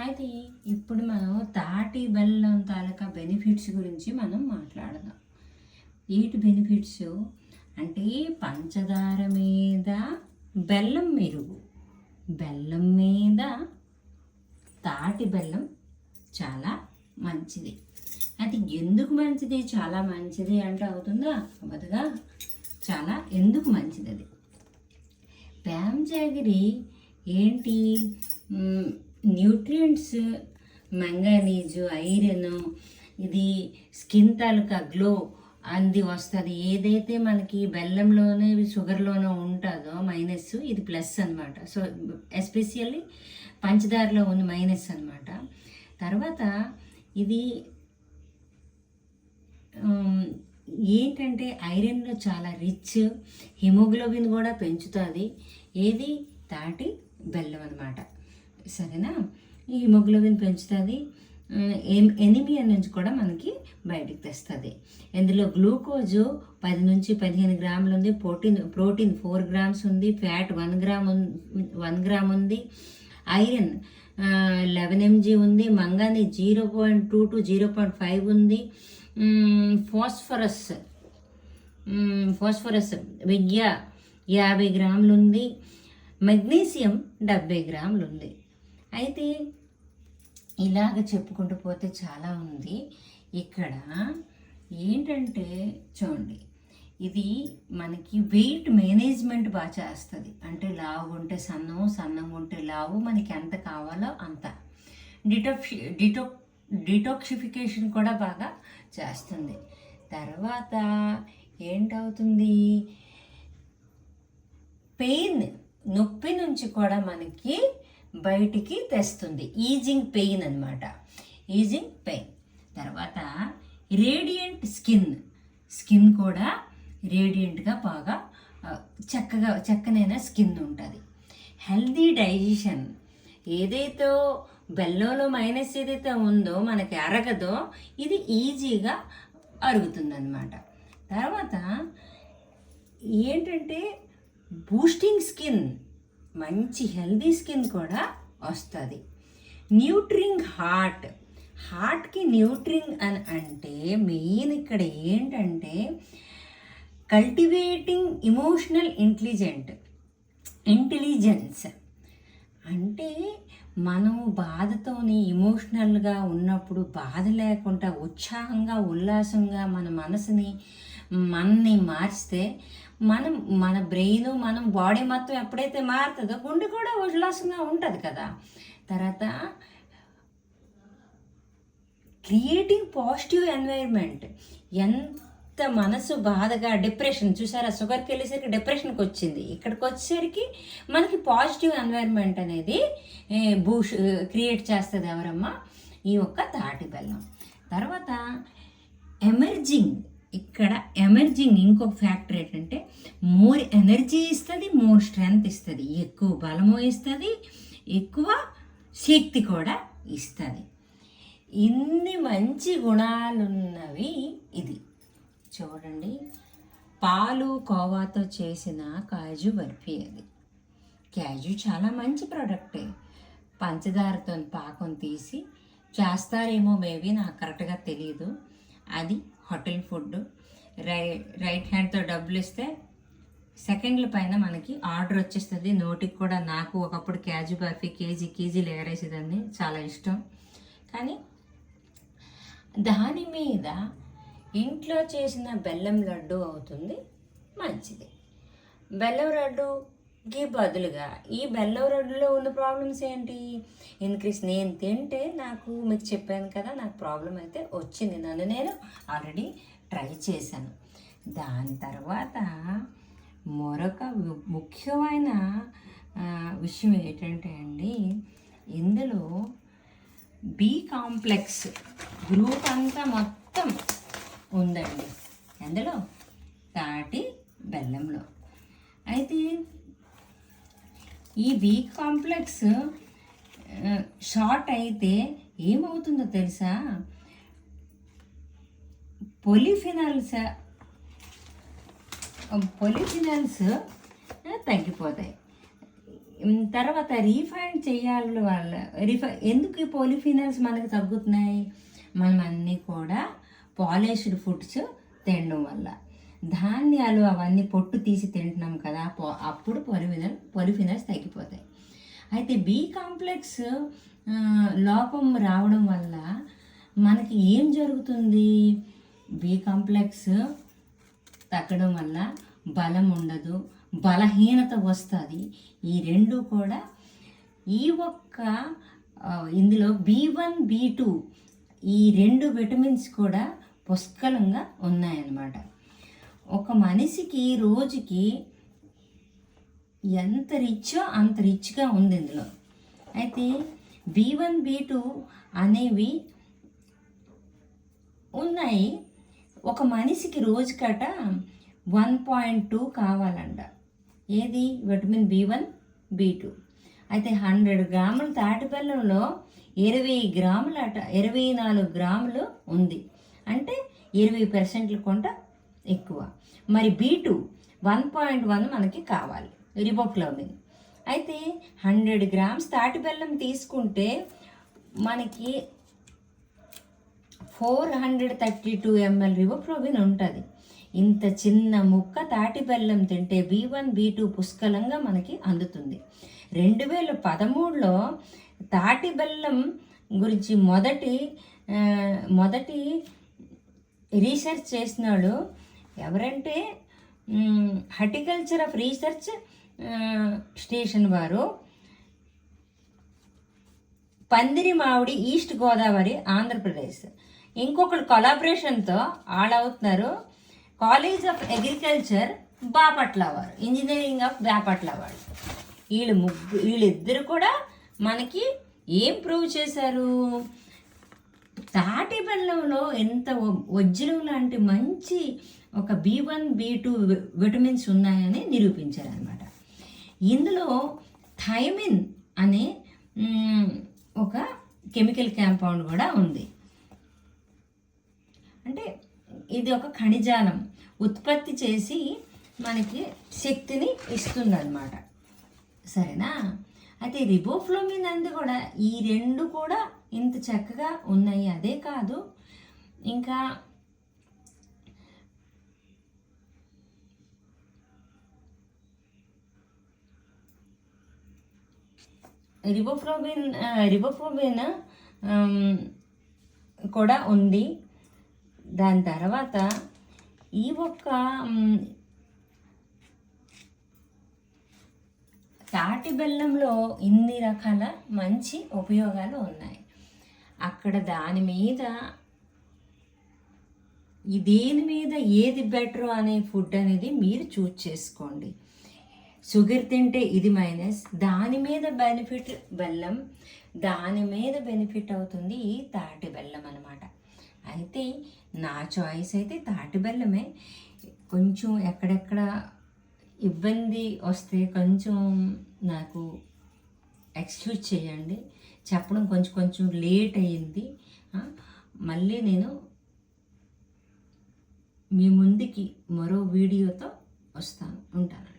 అయితే ఇప్పుడు మనం తాటి బెల్లం తాలూకా బెనిఫిట్స్ గురించి మనం మాట్లాడదాం. వీటి బెనిఫిట్స్ అంటే పంచదార మీద బెల్లం మెరుగు, బెల్లం మీద తాటి బెల్లం చాలా మంచిది. అది ఎందుకు మంచిది? చాలా మంచిది అంటే అవుతుందా? అవ్వదుగా. చాలా ఎందుకు మంచిది అది? ప్యామ్ జాగరి ఏంటి? న్యూట్రియంట్స్, మంగనీజు, ఐరన్, ఇది స్కిన్ తాలూకా గ్లో అంది వస్తుంది. ఏదైతే మనకి బెల్లంలోనే షుగర్లోనే ఉంటుందో మైనస్, ఇది ప్లస్ అనమాట. సో ఎస్పెషల్లీ పంచదారలో ఉన్న మైనస్ అనమాట. తర్వాత ఇది ఏంటంటే ఐరన్లో చాలా రిచ్, హిమోగ్లోబిన్ కూడా పెంచుతుంది. ఏది? తాటి బెల్లం అనమాట. సరేనా? ఈ హిమోగ్లోబిన్ పెంచుతుంది, ఎనిమియా నుంచి కూడా మనకి బయటికి తెస్తుంది. ఇందులో గ్లూకోజు 10 నుంచి 15 గ్రాములు ఉంది, ప్రోటీన్ 4 గ్రామ్స్ ఉంది, ఫ్యాట్ 1 గ్రామ్ ఉంది, ఐరన్ 11 mg ఉంది, మంగాని 0.2 to 0.5 ఉంది, ఫాస్ఫరస్ 50 గ్రాములు ఉంది, మెగ్నీషియం 70 గ్రాములు ఉంది. అయితే ఇలాగ చెప్పుకుంటూ పోతే చాలా ఉంది. ఇక్కడ ఏంటంటే చూడండి, ఇది మనకి వెయిట్ మేనేజ్మెంట్ బాగా చేస్తుంది. అంటే లావు ఉంటే సన్నం, సన్నం ఉంటే లావు, మనకి ఎంత కావాలో అంత. డిటాక్సిఫికేషన్ కూడా బాగా చేస్తుంది. తర్వాత ఏంటవుతుంది? పెయిన్, నొప్పి నుంచి కూడా మనకి బయటికి తెస్తుంది. ఈజింగ్ పెయిన్ అనమాట, ఈజింగ్ పెయిన్. తర్వాత రేడియంట్ స్కిన్ కూడా రేడియంట్గా బాగా చక్కనైన స్కిన్ ఉంటుంది. హెల్దీ డైజెషన్, ఏదైతే బెల్లంలో మైనస్ ఏదైతే ఉందో మనకి అరగదో, ఇది ఈజీగా అరుగుతుందన్నమాట. తర్వాత ఏంటంటే బూస్టింగ్ స్కిన్, మంచి హెల్దీ స్కిన్ కూడా వస్తుంది. న్యూట్రింగ్ హార్ట్కి న్యూట్రింగ్ అని అంటే మెయిన్ ఇక్కడ ఏంటంటే కల్టివేటింగ్ ఇమోషనల్ ఇంటెలిజెన్స్. అంటే మనం బాధతోని ఎమోషనల్గా ఉన్నప్పుడు బాధ లేకుండా ఉత్సాహంగా ఉల్లాసంగా మన మనని మార్చితే మన బ్రెయిన్, మనం బాడీ మొత్తం ఎప్పుడైతే మారుతుందో గుండె కూడా ఉల్లాసంగా ఉంటుంది కదా. తర్వాత క్రియేటింగ్ పాజిటివ్ ఎన్వైర్న్మెంట్. ఎంత మనసు బాధగా డిప్రెషన్, చూసారా, షుగర్కి వెళ్ళేసరికి డిప్రెషన్కి వచ్చింది, ఇక్కడికి వచ్చేసరికి మనకి పాజిటివ్ ఎన్వైర్న్మెంట్ అనేది క్రియేట్ చేస్తుంది ఎవరమ్మా? ఈ యొక్క తాటి బెల్లం. తర్వాత ఇక్కడ ఎమర్జింగ్ ఇంకొక ఫ్యాక్టర్ ఏంటంటే మోర్ ఎనర్జీ ఇస్తుంది, మోర్ స్ట్రెంగ్త్ ఇస్తుంది, ఎక్కువ బలము ఇస్తుంది, ఎక్కువ శక్తి కూడా ఇస్తుంది. ఇన్ని మంచి గుణాలున్నవి ఇది. చూడండి, పాలు కోవాతో చేసిన కాజు బర్ఫీ. అది కాజు చాలా మంచి ప్రోడక్టే. పంచదారతో పాకం తీసి చేస్తారేమో, మేబీ నాకు కరెక్ట్గా తెలియదు. అది హోటల్ ఫుడ్. రైట్ హ్యాండ్తో డబ్బులు ఇస్తే సెకండ్ల పైన మనకి ఆర్డర్ వచ్చేస్తుంది నోటికి కూడా. నాకు ఒకప్పుడు కాజు బర్ఫీ కేజీలు ఎగరేసేదాన్ని, చాలా ఇష్టం. కానీ దాని మీద ఇంట్లో చేసిన బెల్లం లడ్డు అవుతుంది మంచిది. బెల్లం లడ్డుకి బదులుగా ఈ బెల్లం లడ్డులో ఉన్న ప్రాబ్లమ్స్ ఏంటి? నేను తింటే నాకు మీకు చెప్పాను కదా, నాకు ప్రాబ్లం అయితే వచ్చింది. నేను ఆల్రెడీ ట్రై చేశాను. దాని తర్వాత మరొక ముఖ్యమైన విషయం ఏంటంటే అండి, ఇందులో బి కాంప్లెక్స్ గ్రూప్ అంతా మొత్తం ఉందండి అందులో, తాటి బెల్లంలో. అయితే ఈ బి కాంప్లెక్స్ షార్ట్ అయితే ఏమవుతుందో తెలుసా? పొలిఫినల్స్ తగ్గిపోతాయి. తర్వాత రీఫైండ్ చేయాలి వల్ల ఎందుకు ఈ పోలిఫినల్స్ మనకు తగ్గుతున్నాయి? మనం అన్నీ కూడా పాలిష్డ్ ఫుడ్స్ తినడం వల్ల, ధాన్యాలు అవన్నీ పొట్టు తీసి తింటున్నాం కదా, అప్పుడు పోలిఫినల్స్ తగ్గిపోతాయి. అయితే బి కాంప్లెక్స్ లోపం రావడం వల్ల మనకి ఏం జరుగుతుంది? బి కాంప్లెక్స్ తగ్గడం వల్ల బలం ఉండదు, బలహీనత వస్తుంది. ఈ రెండు కూడా ఈ ఒక్క ఇందులో B1 B2 ఈ 2 విటమిన్స్ కూడా పుష్కలంగా ఉన్నాయన్నమాట. ఒక మనిషికి రోజుకి ఎంత రిచ్చో అంత రిచ్గా ఉంది ఇందులో. అయితే B1 B2 అనేవి ఉన్నాయి. ఒక మనిషికి రోజుకట 1.2 కావాలంట. ఏది? Vitamin B1 B2. అయితే 100 గ్రాముల తాటి బెల్లంలో 20 గ్రాములట, 24 గ్రాములు ఉంది. అంటే 20% కొంట ఎక్కువ. మరి B2 1.1 మనకి కావాలి, రిబోఫ్లావిన్. అయితే 100 గ్రామ్స్ తాటి బెల్లం తీసుకుంటే మనకి 432 ml రిబోఫ్లావిన్ ఉంటుంది. ఇంత చిన్న ముక్క తాటి బెల్లం తింటే B1 B2 పుష్కలంగా మనకి అందుతుంది. 2013లో తాటి బెల్లం గురించి మొదటి రీసెర్చ్ చేసినాడు ఎవరంటే హార్టికల్చర్ ఆఫ్ రీసెర్చ్ స్టేషన్ వారు, పందిరిమావిడి, ఈస్ట్ గోదావరి, ఆంధ్రప్రదేశ్. ఇంకొకరు కొలాబరేషన్తో ఆడవుతున్నారు కాలేజ్ ఆఫ్ అగ్రికల్చర్ బాపట్ల వారు, ఇంజనీరింగ్ ఆఫ్ బాపట్ల వారు. వీళ్ళిద్దరు కూడా మనకి ఏం ప్రూవ్ చేశారు? తాటి బెల్లంలో ఎంత వజ్రం లాంటి మంచి ఒక B1 B2 విటమిన్స్ ఉన్నాయని నిరూపించారనమాట. ఇందులో థైమిన్ అనే ఒక కెమికల్ కాంపౌండ్ కూడా ఉంది. అంటే ఇది ఒక ఖనిజాలం ఉత్పత్తి చేసి మనకి శక్తిని ఇస్తుందన్నమాట. సరేనా? అయితే రిబోఫ్లావిన్ అంది కూడా ఈ 2 కూడా ఇంత చక్కగా ఉన్నాయి. అదే కాదు, ఇంకా రిబోఫ్లావిన్ కూడా ఉంది. దాని తర్వాత ఈ ఒక్క తాటి బెల్లంలో ఇన్ని రకాల మంచి ఉపయోగాలు ఉన్నాయి. అక్కడ దేని మీద ఏది బెటర్ అనే ఫుడ్ అనేది మీరు చూస్ చేసుకోండి. షుగర్ తింటే ఇది మైనస్, దాని మీద బెనిఫిట్ బెల్లం, దాని మీద బెనిఫిట్ అవుతుంది ఈ తాటి బెల్లం అన్నమాట. అయితే నా చాయిస్ అయితే తాటి బెల్లమే. కొంచెం ఎక్కడెక్కడ ఇబ్బంది వస్తే కొంచెం నాకు ఎక్స్క్యూజ్ చేయండి, చెప్పడం కొంచెం లేట్ అయ్యింది. మళ్ళీ నేను మీ ముందుకి మరో వీడియోతో ఉంటాను.